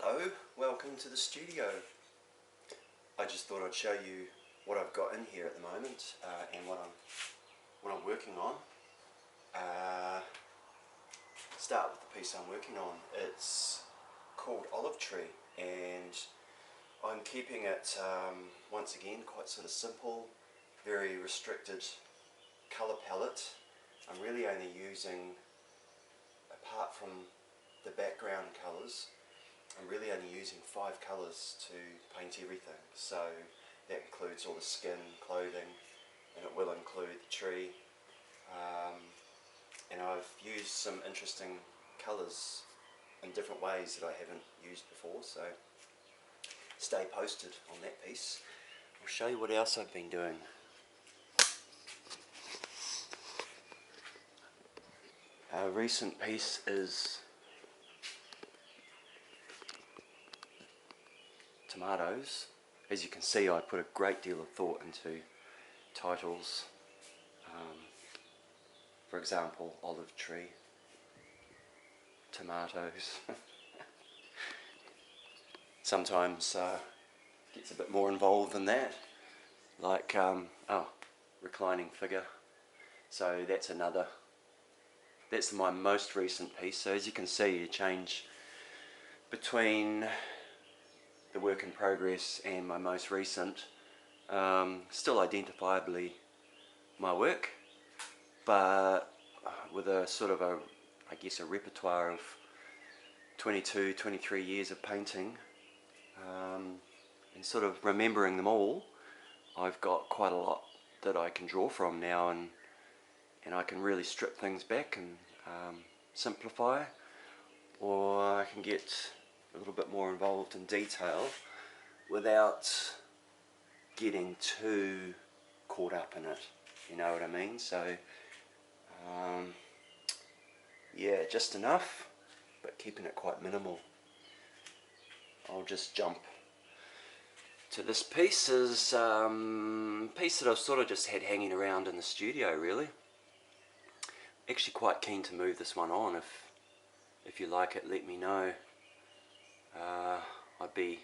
Hello, welcome to the studio. I just thought I'd show you what I've got in here at the moment and what I'm working on. Start with the piece I'm working on. It's called Olive Tree, and I'm keeping it once again quite sort of simple, very restricted colour palette. I'm really only using, apart from the background colours, I'm really only using 5 colours to paint everything. So that includes all the skin, clothing, and it will include the tree. And I've used some interesting colours in different ways that I haven't used before, so stay posted on that piece. I'll show you what else I've been doing. A recent piece is tomatoes. As you can see, I put a great deal of thought into titles. For example, olive tree, tomatoes. Sometimes gets a bit more involved than that, like reclining figure. So that's my most recent piece. So as you can see, you change between the work in progress and my most recent. Still identifiably my work, but with a sort of a repertoire of 22, 23 years of painting, and sort of remembering them all. I've got quite a lot that I can draw from now, and I can really strip things back and simplify, or I can get a little bit more involved in detail without getting too caught up in it, you know what I mean? So yeah, just enough, but keeping it quite minimal. I'll just jump to this piece. Is piece that I've sort of just had hanging around in the studio, really. Actually quite keen to move this one on. If you like it, let me know. I'd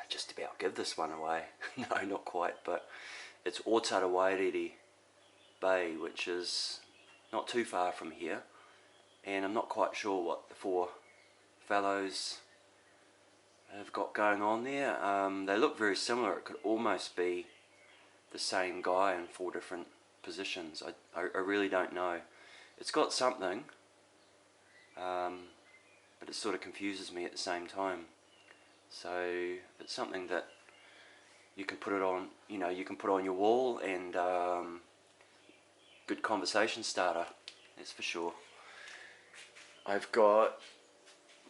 just about give this one away. No, not quite, but it's Eddy Bay, which is not too far from here, and I'm not quite sure what the 4 fellows have got going on there. They look very similar. It could almost be the same guy in 4 different positions. I really don't know. It's got something, but it sort of confuses me at the same time. So it's something that you can put it on, you can put on your wall, and good conversation starter, that's for sure. I've got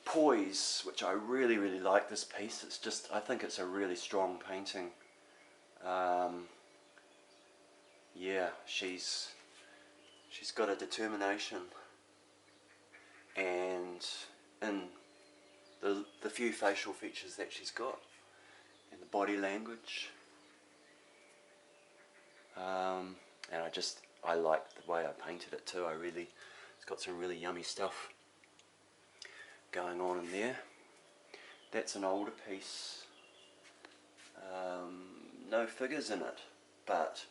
Poise, which I really like this piece. It's just, I think it's a really strong painting. Yeah, she's got a determination, and in the few facial features that she's got, and the body language, and I like the way I painted it too. It's got some really yummy stuff going on in there. That's an older piece, no figures in it, but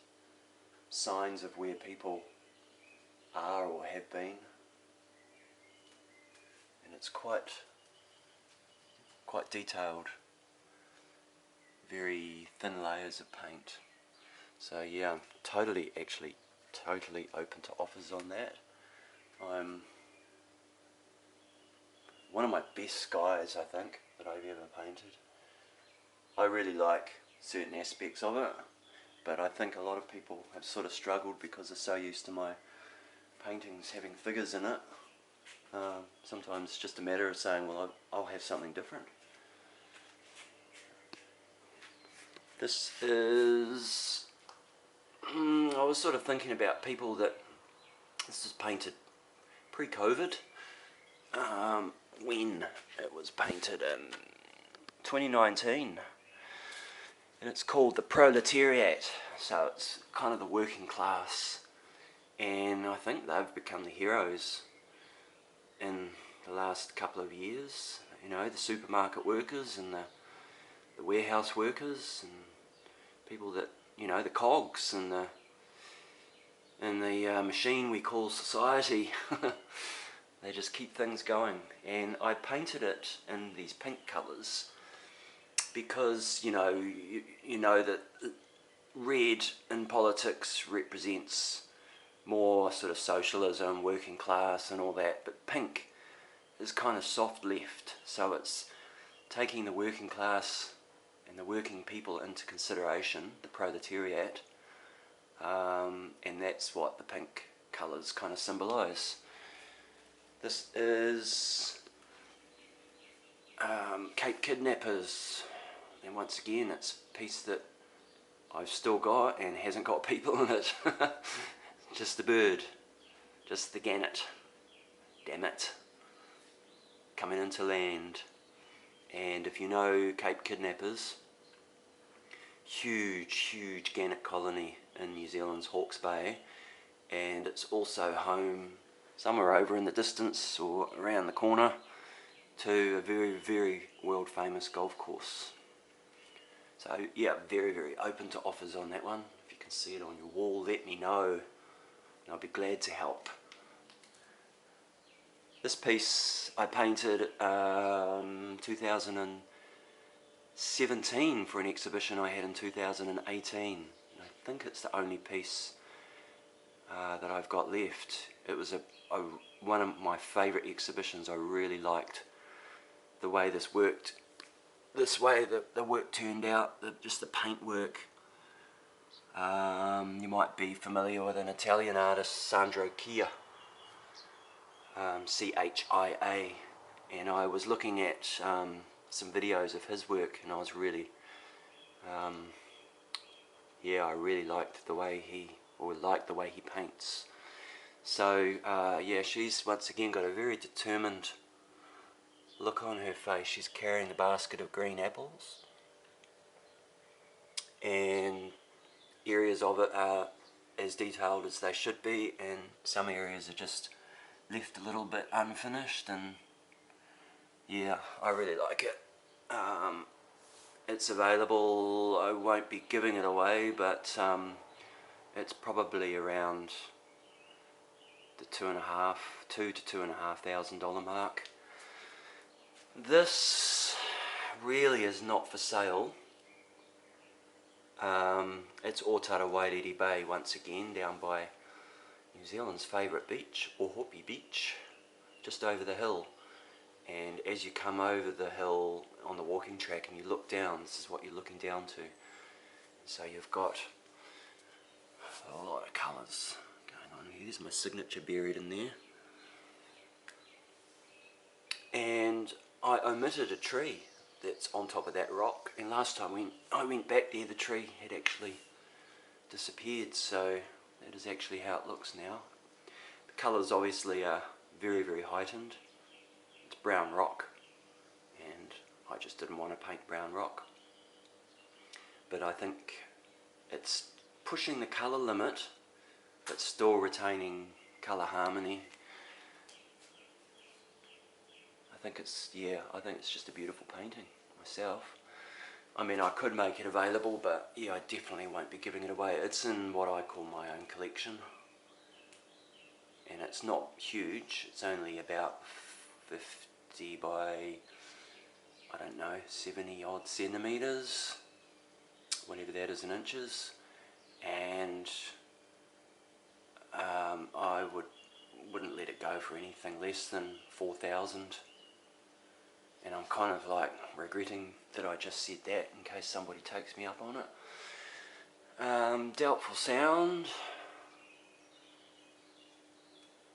signs of where people are or have been, and it's quite detailed, very thin layers of paint. So yeah, I'm totally open to offers on that. I'm one of my best skies, I think, that I've ever painted. I really like certain aspects of it, but I think a lot of people have sort of struggled because they're so used to my paintings having figures in it. Sometimes it's just a matter of saying, well, I'll have something different. This is, I was sort of thinking about people that, this is painted pre-COVID, when it was painted in 2019, and it's called the Proletariat, so it's kind of the working class, and I think they've become the heroes in the last couple of years, you know, the supermarket workers and the warehouse workers and people that, you know, the cogs and the machine we call society. They just keep things going. And I painted it in these pink colours because, you know, you know that red in politics represents more sort of socialism, working class and all that, but pink is kind of soft left, so it's taking the working class and the working people into consideration, the proletariat, and that's what the pink colours kind of symbolise. This is Cape Kidnappers, and once again it's a piece that I've still got and hasn't got people in it. Just the bird, just the gannet, damn it, coming into land. And if you know Cape Kidnappers, huge gannet colony in New Zealand's Hawke's Bay, and it's also home somewhere over in the distance or around the corner to a very world famous golf course. So yeah, very open to offers on that one. If you can see it on your wall, let me know and I'll be glad to help. This piece I painted 2017 for an exhibition I had in 2018. And I think it's the only piece that I've got left. It was one of my favourite exhibitions. I really liked the way this worked, this way the work turned out, just the paint work. You might be familiar with an Italian artist, Sandro Chia, C-H-I-A, and I was looking at some videos of his work, and I was really, yeah, I really liked the way he paints. So yeah, she's once again got a very determined look on her face. She's carrying a basket of green apples, and areas of it are as detailed as they should be, and some areas are just left a little bit unfinished, and yeah, I really like it. It's available. I won't be giving it away, but it's probably around the $2,500 to $2,500 mark. This really is not for sale. It's Otara Eddy Bay once again, down by New Zealand's favourite beach, Ohopi Beach, just over the hill. And as you come over the hill on the walking track and you look down, this is what you're looking down to. So you've got a lot of colours going on here. There's my signature buried in there. And I omitted a tree that's on top of that rock, and last time I went back there, the tree had actually disappeared, so that is actually how it looks now. The colours obviously are very heightened. It's brown rock, and I just didn't want to paint brown rock. But I think it's pushing the colour limit, but still retaining colour harmony. I think it's just a beautiful painting myself. I mean, I could make it available, but yeah, I definitely won't be giving it away. It's in what I call my own collection, and it's not huge. It's only about 50 by, I don't know, 70 odd centimetres, whatever that is in inches, and I wouldn't let it go for anything less than 4,000. And I'm kind of like regretting that I just said that in case somebody takes me up on it. Doubtful sound.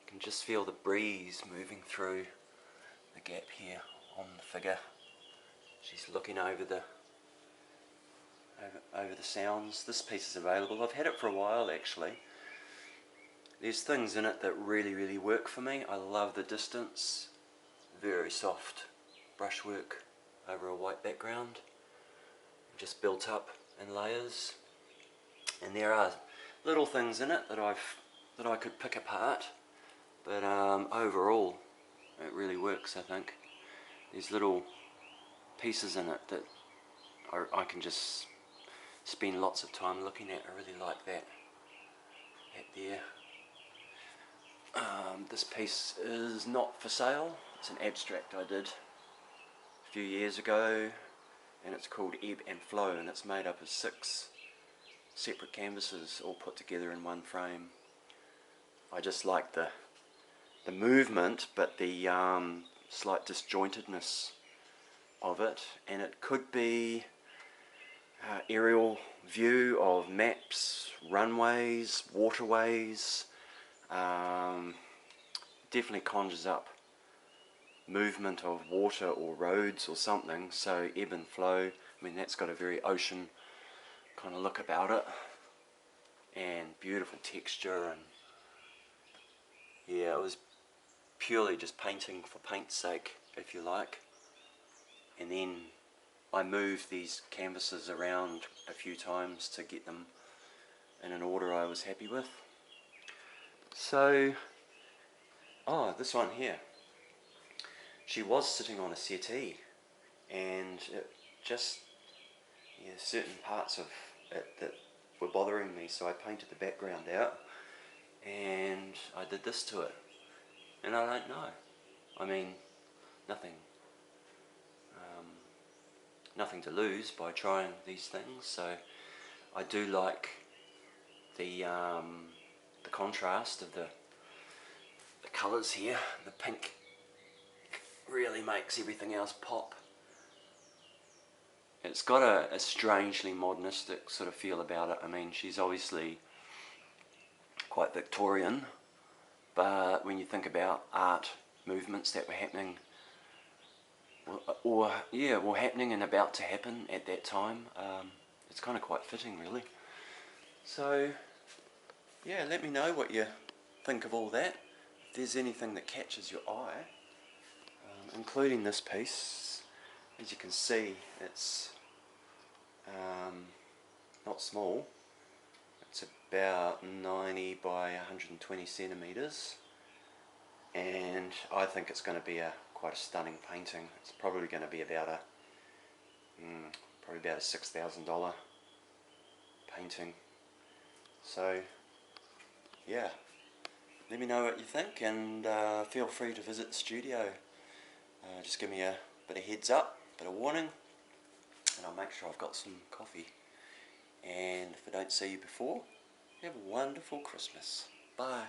You can just feel the breeze moving through the gap here on the figure. She's looking over the sounds. This piece is available. I've had it for a while actually. There's things in it that really work for me. I love the distance. Very soft brushwork over a white background, just built up in layers, and there are little things in it that I could pick apart, but overall it really works, I think. There's little pieces in it that I can just spend lots of time looking at. I really like that there. This piece is not for sale. It's an abstract I did a few years ago, and it's called Ebb and Flow, and it's made up of 6 separate canvases all put together in one frame. I just like the movement, but the slight disjointedness of it, and it could be aerial view of maps, runways, waterways. Definitely conjures up movement of water or roads or something. So ebb and flow, I mean, that's got a very ocean kind of look about it, and beautiful texture. And yeah, it was purely just painting for paint's sake, if you like. And then I moved these canvases around a few times to get them in an order I was happy with. So, this one here, she was sitting on a settee, and it just, certain parts of it that were bothering me, so I painted the background out and I did this to it. And I don't know, I mean, nothing to lose by trying these things. So I do like the contrast of the colours here. The pink really makes everything else pop. It's got a strangely modernistic sort of feel about it. I mean, she's obviously quite Victorian, but when you think about art movements that were happening, or happening and about to happen at that time, it's kind of quite fitting, really. So yeah, let me know what you think of all that. If there's anything that catches your eye, including this piece. As you can see, it's not small. It's about 90 by 120 centimeters, and I think it's going to be quite a stunning painting. It's probably going to be about a $6,000 painting. So yeah, let me know what you think, and feel free to visit the studio. Just give me a bit of heads up, bit of warning, and I'll make sure I've got some coffee. And if I don't see you before, have a wonderful Christmas. Bye.